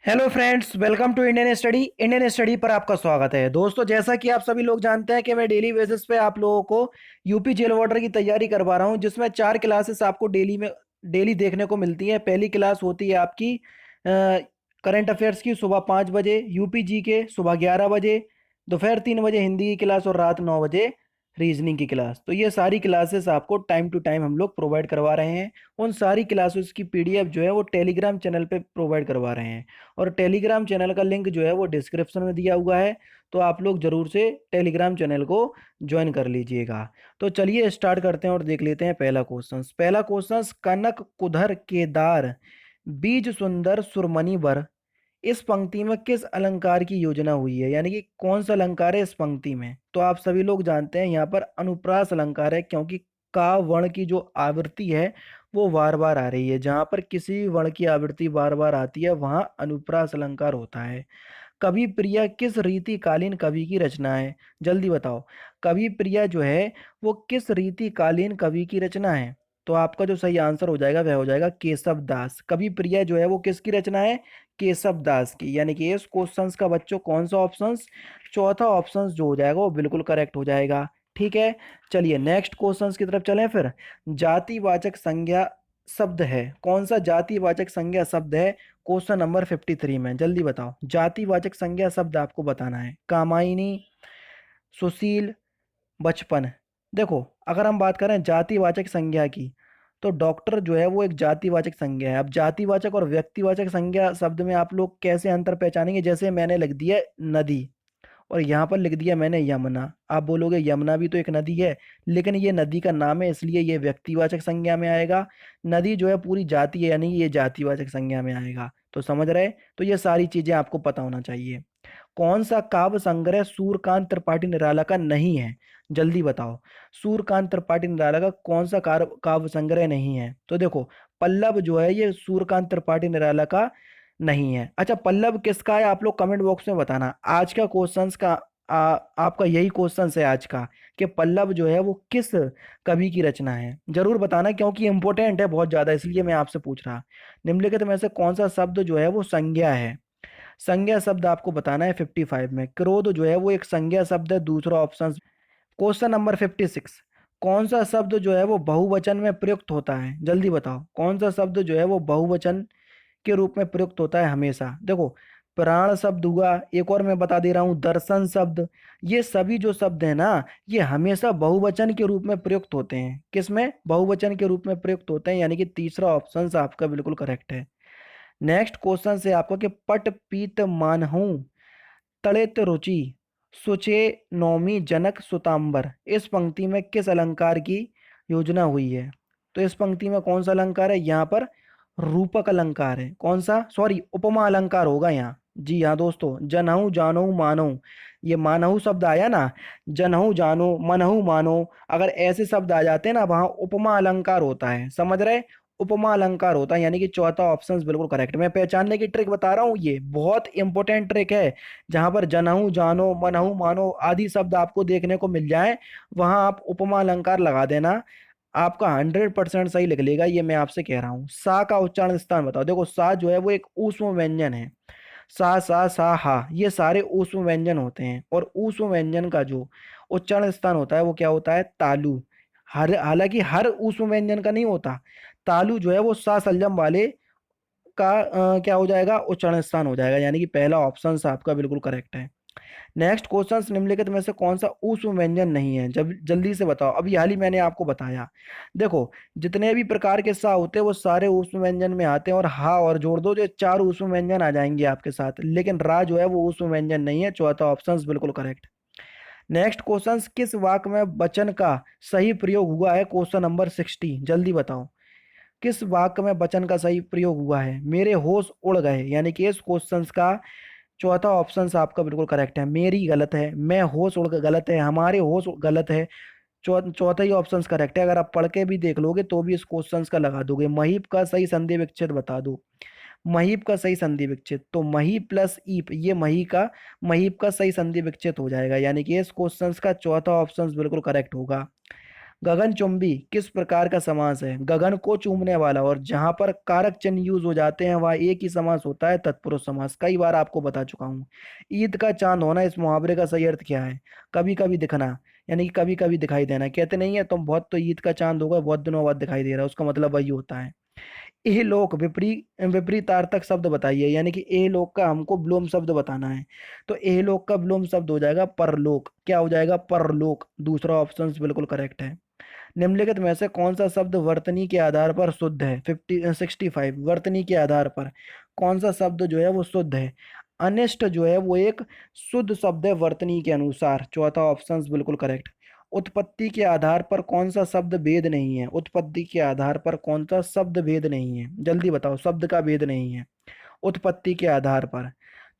Hello friends, welcome to Indian study पर आपका स्वागत है। दोस्तों, जैसा कि आप सभी लोग जानते हैं कि मैं डेली बेसिस पे आप लोगों को यूपी जेल वार्डर की तैयारी करवा रहा हूं, जिसमें 4 क्लासेस आपको डेली देखने को मिलती हैं। पहली क्लास होती है आपकी करंट अफेयर्स की, सुबह 5 बजे। यूपी जी के सुबह 11 बजे। दोपहर 3 बजे हिंदी की क्लास और रात 9 बजे रीजनिंग की क्लास। तो ये सारी क्लासेस आपको टाइम टू टाइम हम लोग प्रोवाइड करवा रहे हैं। उन सारी क्लासेस की पीडीएफ जो है वो टेलीग्राम चैनल पे प्रोवाइड करवा रहे हैं, और टेलीग्राम चैनल का लिंक जो है वो डिस्क्रिप्शन में दिया हुआ है। तो आप लोग जरूर से टेलीग्राम चैनल को ज्वाइन कर लीजिएगा। तो चलिए स्टार्ट करते हैं और देख लेते हैं पहला क्वेश्चन। कनक कुधर केदार बीज सुंदर सुरमणि बर, इस पंक्ति में किस अलंकार की योजना हुई है, यानी कि कौन सा अलंकार है इस पंक्ति में। तो आप सभी लोग जानते हैं यहाँ पर अनुप्रास अलंकार है, क्योंकि का वर्ण की जो आवृत्ति है वो बार बार आ रही है। जहां पर किसी भी वर्ण की आवृत्ति बार बार आती है वहां अनुप्रास अलंकार होता है। कवि प्रिया किस रीतिकालीन कवि की रचना है, जल्दी बताओ। कवि प्रिया जो है वो किस रीतिकालीन कवि की रचना है। तो आपका जो सही आंसर हो जाएगा वह हो जाएगा केशव दास। कवि प्रिया जो है वो किसकी रचना है, केशव दास की। यानी कि इस क्वेश्चंस का बच्चों कौन सा ऑप्शन, चौथा ऑप्शन जो हो जाएगा वो बिल्कुल करेक्ट हो जाएगा। ठीक है, चलिए नेक्स्ट क्वेश्चंस की तरफ चलें फिर। जातिवाचक संज्ञा शब्द है, कौन सा जातिवाचक संज्ञा शब्द है क्वेश्चन नंबर 53 में, जल्दी बताओ। जातिवाचक संज्ञा शब्द आपको बताना है। कामायनी, सुशील, बचपन। देखो, अगर हम बात करें जातिवाचक संज्ञा की, तो डॉक्टर जो है वो एक जातिवाचक संज्ञा है। अब जातिवाचक और व्यक्तिवाचक संज्ञा शब्द में आप लोग कैसे अंतर पहचानेंगे। जैसे मैंने लिख दिया नदी, और यहाँ पर लिख दिया मैंने यमुना। आप बोलोगे यमुना भी तो एक नदी है, लेकिन ये नदी का नाम है इसलिए ये व्यक्तिवाचक संज्ञा में आएगा। नदी जो है पूरी जाति है, यानी ये जातिवाचक संज्ञा में आएगा। तो समझ रहे। तो ये सारी चीजें आपको पता होना चाहिए। कौन सा काव्य संग्रह सूर्यकांत त्रिपाठी निराला का नहीं है, जल्दी बताओ। सूर्यकांत त्रिपाठी निराला का कौन सा काव्य संग्रह नहीं है। तो देखो, पल्लव जो है ये सूर्यकांत त्रिपाठी निराला का नहीं है। अच्छा, पल्लव किसका है आप लोग कमेंट बॉक्स में बताना। आज का क्वेश्चंस का आपका यही क्वेश्चन है आज का, कि पल्लव जो है वो किस कवि की रचना है, जरूर बताना, क्योंकि इंपॉर्टेंट है बहुत ज्यादा, इसलिए मैं आपसे पूछ रहा। निम्नलिखित में से कौन सा शब्द जो है वो संज्ञा है। संज्ञा शब्द आपको बताना है 55 में। क्रोध जो है वो एक संज्ञा शब्द है, दूसरा ऑप्शन। Question number 56। कौन सा शब्द जो है वो बहुवचन में प्रयुक्त होता है, जल्दी बताओ। कौन सा शब्द जो है वो बहुवचन के रूप में प्रयुक्त होता है हमेशा। देखो, प्राण शब्द हुआ, एक और मैं बता दे रहा हूं दर्शन शब्द। ये सभी जो शब्द है ना, ये हमेशा बहुवचन के रूप में प्रयुक्त होते हैं। किसमें, बहुवचन के रूप में प्रयुक्त होते हैं, यानी कि तीसरा ऑप्शन आपका बिल्कुल करेक्ट है। नेक्स्ट क्वेश्चन से आपको कि पट पीत मानहूं तड़ित रुचि सुचे नौमी जनक सुतांबर, इस पंक्ति में किस अलंकार की योजना हुई है। तो इस पंक्ति में कौन सा अलंकार है, यहाँ पर रूपक अलंकार है। कौन सा, सॉरी, उपमा अलंकार होगा यहाँ। जी हाँ दोस्तों, जनहु जानो मानो, ये मानहु शब्द आया ना, जनहु जानो मनहु मानो, अगर ऐसे शब्द आ जाते हैं ना वहां उपमा अलंकार होता है, समझ रहे। उपमा अलंकार होता है, यानी कि चौथा ऑप्शन बिल्कुल करेक्ट। मैं पहचानने की ट्रिक बता रहा हूँ, ये बहुत इंपॉर्टेंट ट्रिक है। जहां पर जनहु जानो मनहु मानो आदि शब्द आपको देखने को मिल जाए, वहां आप उपमा अलंकार लगा देना, आपका 100% सही लिख लेगा। ये मैं आपसे कह रहा हूँ। सा का उच्चारण स्थान बताओ। देखो, सा जो है वो एक ऊष्म व्यंजन है। सा हा, ये सारे ऊष्म व्यंजन होते हैं, और ऊष्म व्यंजन का जो उच्चारण स्थान होता है वो क्या होता है, तालु। हर हालांकि हर ऊष्म व्यंजन का नहीं होता। तालु जो है वो सा संजम वाले का क्या हो जाएगा, उच्चारण स्थान हो जाएगा। यानी कि पहला ऑप्शन आपका बिल्कुल करेक्ट है। नेक्स्ट क्वेश्चन, निम्नलिखित में से कौन सा ऊष्म व्यंजन नहीं है, जब जल्दी से बताओ। अभी हाल ही मैंने आपको बताया। देखो, जितने भी प्रकार के सा होते हैं वो सारे ऊष्म व्यंजन में आते हैं, और हा और जोड़ दो जो चार ऊष्म व्यंजन आ जाएंगे आपके साथ, लेकिन रा जो है वो ऊष्म व्यंजन नहीं है। चौथा ऑप्शन बिल्कुल करेक्ट। नेक्स्ट क्वेश्चन, किस वाक्य में वचन का सही प्रयोग हुआ है, क्वेश्चन नंबर 60, जल्दी बताओ। किस वाक्य में वचन का सही प्रयोग हुआ है। मेरे होश उड़ गए, यानी कि इस क्वेश्चन का चौथा ऑप्शन आपका बिल्कुल करेक्ट है। मेरी गलत है, मैं होश उड़ गलत है, हमारे होश गलत है। चौथा ही ऑप्शन करेक्ट है। अगर आप पढ़ के भी देख लोगे तो भी इस क्वेश्चन का लगा दोगे। महीप का सही संधि विच्छेद बता दो। महीप का सही संधि विच्छेद, तो मही प्लस ईप, ये महीप का सही संधि विच्छेद हो जाएगा। यानी कि इस क्वेश्चन का चौथा ऑप्शन बिल्कुल करेक्ट होगा। गगनचुंबी किस प्रकार का समास है? गगन को चूमने वाला, और जहां पर कारक चिन्ह यूज हो जाते हैं वहां एक ही समास होता है, तत्पुरुष समास। कई बार आपको बता चुका हूं। ईद का चांद होना, इस मुहावरे का सही अर्थ क्या है? कभी कभी दिखना, यानी कि कभी कभी दिखाई देना। कहते नहीं है तुम बहुत, तो ईद का चांद होगा बहुत दिनों बाद दिखाई दे रहा है, उसका मतलब वही होता है। एह लोक विपरीतार्थक शब्द बताइए, यानी कि एह लोक का हमको विलोम शब्द बताना है। तो एह लोक का विलोम शब्द हो जाएगा परलोक। क्या हो जाएगा? परलोक। दूसरा ऑप्शन बिल्कुल करेक्ट है। निम्नलिखित में से कौन सा शब्द वर्तनी के आधार पर शुद्ध है? 65 वर्तनी के आधार पर कौन सा शब्द जो है वो शुद्ध है? अनिष्ट जो है वो एक शुद्ध शब्द है वर्तनी के अनुसार। चौथा ऑप्शन बिल्कुल करेक्ट। उत्पत्ति के आधार पर कौन सा शब्द भेद नहीं है? उत्पत्ति के आधार पर कौन सा शब्द भेद नहीं है? जल्दी बताओ, शब्द का भेद नहीं है उत्पत्ति के आधार पर।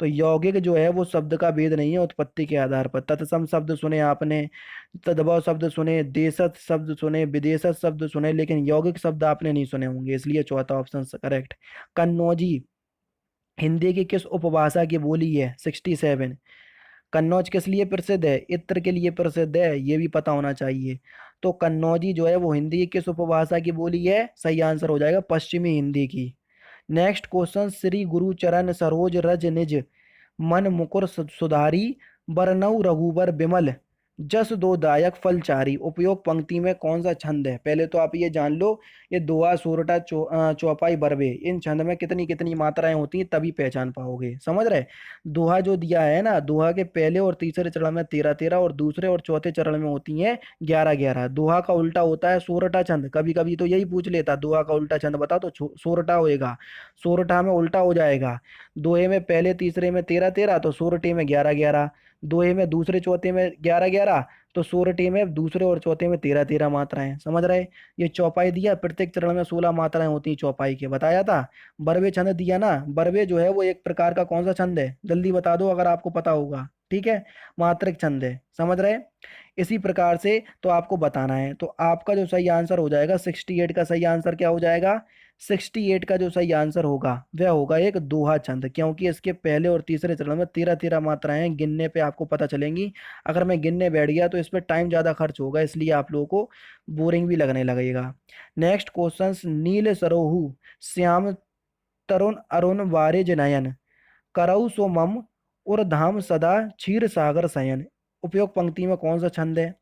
तो यौगिक जो है वो शब्द का भेद नहीं है उत्पत्ति के आधार पर। तत्सम शब्द सुने आपने, तद्भव शब्द सुने, देशज शब्द सुने, विदेशज शब्द सुने, लेकिन यौगिक शब्द आपने नहीं सुने होंगे, इसलिए चौथा ऑप्शन करेक्ट। कन्नौजी हिंदी की किस उपभाषा की बोली है? 67। कन्नौज किस लिए प्रसिद्ध है? इत्र के लिए प्रसिद्ध है, ये भी पता होना चाहिए। तो कन्नौजी जो है वो हिंदी की किस उपभाषा की बोली है? सही आंसर हो जाएगा पश्चिमी हिंदी की। नेक्स्ट क्वेश्चन, श्री गुरु चरण सरोज रज निज मन मुकुर सुधारी बरनऊ रघुबर बिमल जस दो दायक फलचारी। उपयोग पंक्ति में कौन सा छंद है? पहले तो आप ये जान लो, ये दोहा सोरठा चौपाई बरबे, इन छंद में कितनी कितनी मात्राएं होती हैं तभी पहचान पाओगे, समझ रहे? दोहा जो दिया है ना, दोहा के पहले और तीसरे चरण में 13 13 और दूसरे और चौथे चरण में होती हैं 11 11। दोहा का उल्टा होता है सोरठा छंद। कभी कभी तो यही पूछ लेता, दोहा का उल्टा छंद बताओ, तो सोरठा होएगा। सोरठा में उल्टा हो जाएगा। दोहे में पहले तीसरे में 13 13, तो सोरठे में 11 11। दोहे में दूसरे चौथे में 11 11, तो सोरठे में दूसरे और चौथे में 13 13 मात्राएं, समझ रहे? ये चौपाई दिया, प्रत्येक चरण में 16 मात्राएं होती हैं चौपाई के, बताया था। बरवे छंद दिया ना, बरवे जो है वो एक प्रकार का कौन सा छंद है? जल्दी बता दो अगर आपको पता होगा। ठीक है, मात्रिक छंद है, समझ रहे? इसी प्रकार से तो आपको बताना है। तो आपका जो सही आंसर हो जाएगा 68 का सही आंसर क्या हो जाएगा? 68 का जो सही आंसर होगा वह होगा एक दोहा छंद, क्योंकि इसके पहले और तीसरे चरण में 13 13 मात्राएं हैं, गिनने पे आपको पता चलेंगी। अगर मैं गिनने बैठ गया तो इस पर टाइम ज़्यादा खर्च होगा, इसलिए आप लोगों को बोरिंग भी लगने लगेगा। नेक्स्ट क्वेश्चन, नील सरोहु श्याम तरुण अरुण वारिज नयन करऊ सो मम उर्धाम सदा क्षीर सागर शयन। उपयोग पंक्ति में कौन सा छंद है?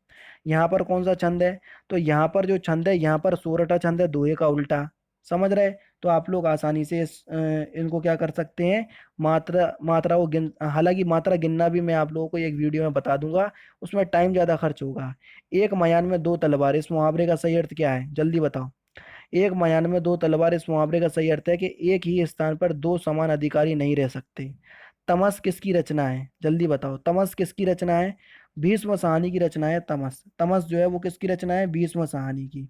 यहाँ पर कौन सा छंद है? तो यहाँ पर जो छंद है, यहाँ पर सोरठा छंद है, दोहे का उल्टा, समझ रहे? तो आप लोग आसानी से इनको क्या कर सकते हैं, मात्रा को गिन, हालांकि मात्रा गिनना भी मैं आप लोगों को एक वीडियो में बता दूंगा, उसमें टाइम ज़्यादा खर्च होगा। एक मयान में दो तलवार, इस मुहावरे का सही अर्थ क्या है? जल्दी बताओ। एक मयान में दो तलवार, इस मुहावरे का सही अर्थ है कि एक ही स्थान पर दो समान अधिकारी नहीं रह सकते। तमस किसकी रचना है? जल्दी बताओ, तमस किसकी रचना है? भीष्म साहनी की रचना है तमस। तमस जो है वो किसकी रचना है? भीष्म साहनी की।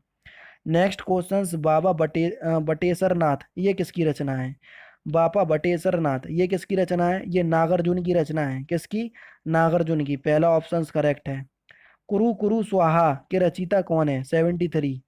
नेक्स्ट क्वेश्चन, बाबा बटेश्वर नाथ ये किसकी रचना है? बाबा बटेश्वर नाथ ये किसकी रचना है? ये नागार्जुन की रचना है। किसकी? नागार्जुन की। पहला ऑप्शन करेक्ट है। कुरु कुरु स्वाहा के रचयिता कौन है? 73।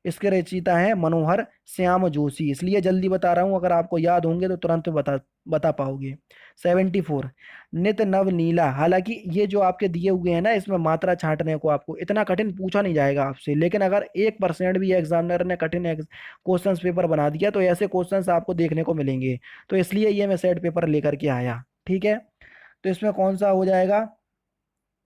इसके रचयिता है मनोहर श्याम जोशी। इसलिए जल्दी बता रहा हूं, अगर आपको याद होंगे तो तुरंत बता बता पाओगे। 74। नित नव नीला, हालांकि ये जो आपके दिए हुए हैं ना, इसमें मात्रा छांटने को आपको इतना कठिन पूछा नहीं जाएगा आपसे, लेकिन अगर 1% भी एग्जामिनर ने कठिन क्वेश्चन पेपर बना दिया तो ऐसे क्वेश्चंस आपको देखने को मिलेंगे। तो इसलिए ये मैं सेट पेपर लेकर के आया। ठीक है, तो इसमें कौन सा हो जाएगा?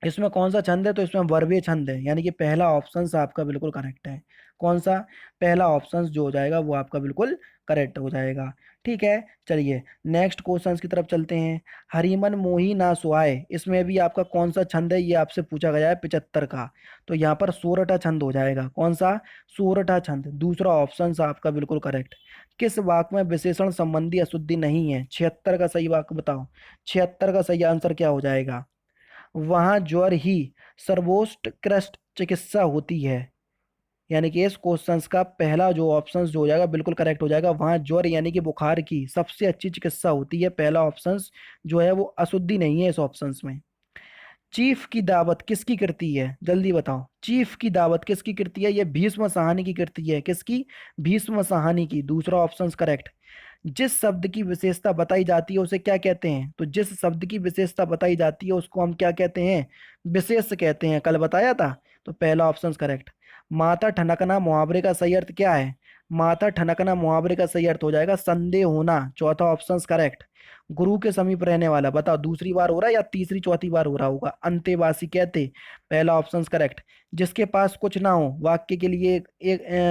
इसमें कौन सा छंद है? तो इसमें वर्बे छंद है, यानी कि पहला ऑप्शन आपका बिल्कुल करेक्ट है। कौन सा? पहला ऑप्शन जो हो जाएगा वो आपका बिल्कुल करेक्ट हो जाएगा। ठीक है, चलिए नेक्स्ट क्वेश्चन की तरफ चलते हैं। हरिमन मोही ना सुहाए, इसमें भी आपका कौन सा छंद है ये आपसे पूछा गया है 75 का। तो यहाँ पर सोरठा छंद हो जाएगा। कौन सा? सोरठा छंद। दूसरा ऑप्शन आपका बिल्कुल करेक्ट। किस वाक्य में विशेषण संबंधी अशुद्धि नहीं है? 76 का सही वाक्य बताओ। 76 का सही आंसर क्या हो जाएगा? वहां ज्वर ही सर्वोत्कृष्ट चिकित्सा होती है, यानी कि इस क्वेश्चंस का पहला जो ऑप्शन जो हो जाएगा बिल्कुल करेक्ट हो जाएगा। वहां ज्वर यानी कि बुखार की सबसे अच्छी चिकित्सा होती है, पहला ऑप्शन जो है वो अशुद्धि नहीं है इस ऑप्शंस में। चीफ की दावत किसकी कृति है? जल्दी बताओ, चीफ की दावत किसकी कृति है? ये भीष्म साहनी की कृति है। किसकी? भीष्म साहनी की। दूसरा ऑप्शन करेक्ट। जिस शब्द की विशेषता बताई जाती है उसे क्या कहते हैं? तो जिस शब्द की विशेषता बताई जाती है उसको हम क्या कहते हैं? विशेष कहते हैं, कल बताया था। तो पहला ऑप्शन करेक्ट। माथा ठनकना मुहावरे का सही अर्थ क्या है? माथा ठनकना मुहावरे का सही अर्थ हो जाएगा संदेह होना। चौथा ऑप्शन करेक्ट। गुरु के समीप रहने वाला, बताओ दूसरी बार हो रहा है या तीसरी चौथी बार हो रहा होगा? अंतेवासी कहते, पहला ऑप्शन करेक्ट। जिसके पास कुछ ना हो, वाक्य के लिए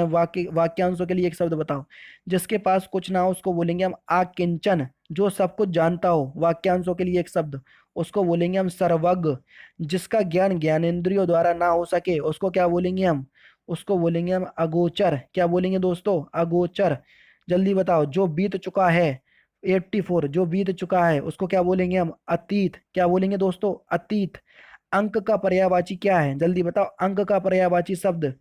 वाक्य वाक्यांशों के लिए एक शब्द बताओ। जिसके पास कुछ ना हो उसको बोलेंगे हम आकिंचन। जो सब कुछ जानता हो, वाक्यांशों के लिए एक शब्द, उसको बोलेंगे हम सर्वज्ञ। जिसका ज्ञान ज्ञानेंद्रियों द्वारा ना हो सके उसको क्या बोलेंगे हम? उसको बोलेंगे हम अगोचर। क्या बोलेंगे दोस्तों? अगोचर। जल्दी बताओ, जो बीत चुका है, 84, जो बीत चुका है उसको क्या बोलेंगे हम? अतीत। क्या बोलेंगे दोस्तों? अतीत। अंक का पर्यायवाची क्या है? जल्दी बताओ, अंक का पर्यायवाची शब्द।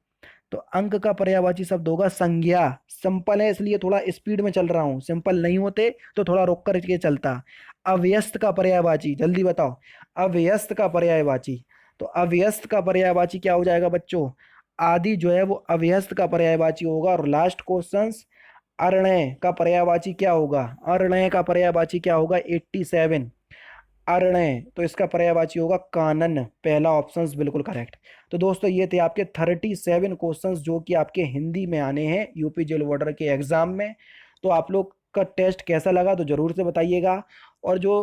तो अंक का पर्यायवाची शब्द होगा संज्ञा। सिंपल है इसलिए थोड़ा स्पीड में चल रहा हूं, सिंपल नहीं होते तो थोड़ा रोक कर के चलता। अव्यस्त का पर्यायवाची, जल्दी बताओ। अव्यस्त का पर्यायवाची, तो अव्यस्त का पर्यायवाची क्या हो जाएगा बच्चों? आदि जो है वो अव्यस्त का पर्यायवाची होगा। और लास्ट क्वेश्चन, अरणय का पर्यायवाची क्या होगा? अरणय का पर्यायवाची क्या होगा? 87। अरणय, तो इसका पर्यायवाची होगा कानन। पहला ऑप्शन बिल्कुल करेक्ट। तो दोस्तों ये थे आपके 37 क्वेश्चंस जो कि आपके हिंदी में आने हैं यूपी जेल वार्डर के एग्जाम में। तो आप लोग का टेस्ट कैसा लगा तो जरूर से बताइएगा। और जो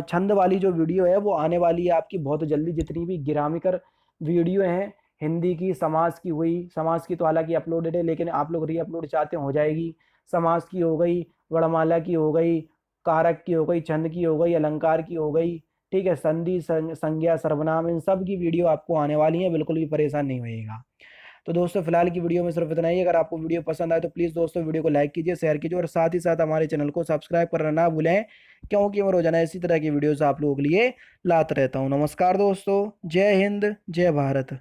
छंद वाली जो वीडियो है वो आने वाली है आपकी बहुत जल्दी। जितनी भी गिरामिकर वीडियो हैं हिंदी की, समाज की हुई, समाज की तो हालांकि अपलोडेड है लेकिन आप लोग री अपलोड चाहते हो जाएगी। समाज की हो गई, वर्णमाला की हो गई, कारक की हो गई, छंद की हो गई, अलंकार की हो गई, ठीक है, संधि संज्ञा सर्वनाम, इन सब की वीडियो आपको आने वाली है, बिल्कुल भी परेशान नहीं होइएगा। तो दोस्तों फिलहाल की वीडियो में सिर्फ इतना ही। अगर आपको वीडियो पसंद आए तो प्लीज़ दोस्तों वीडियो को लाइक कीजिए, शेयर कीजिए और साथ ही साथ हमारे चैनल को सब्सक्राइब करना ना भूलें, क्योंकि मैं रोजाना इसी तरह की वीडियोस आप लोगों के लिए लाता रहता हूँ। नमस्कार दोस्तों, जय हिंद, जय भारत।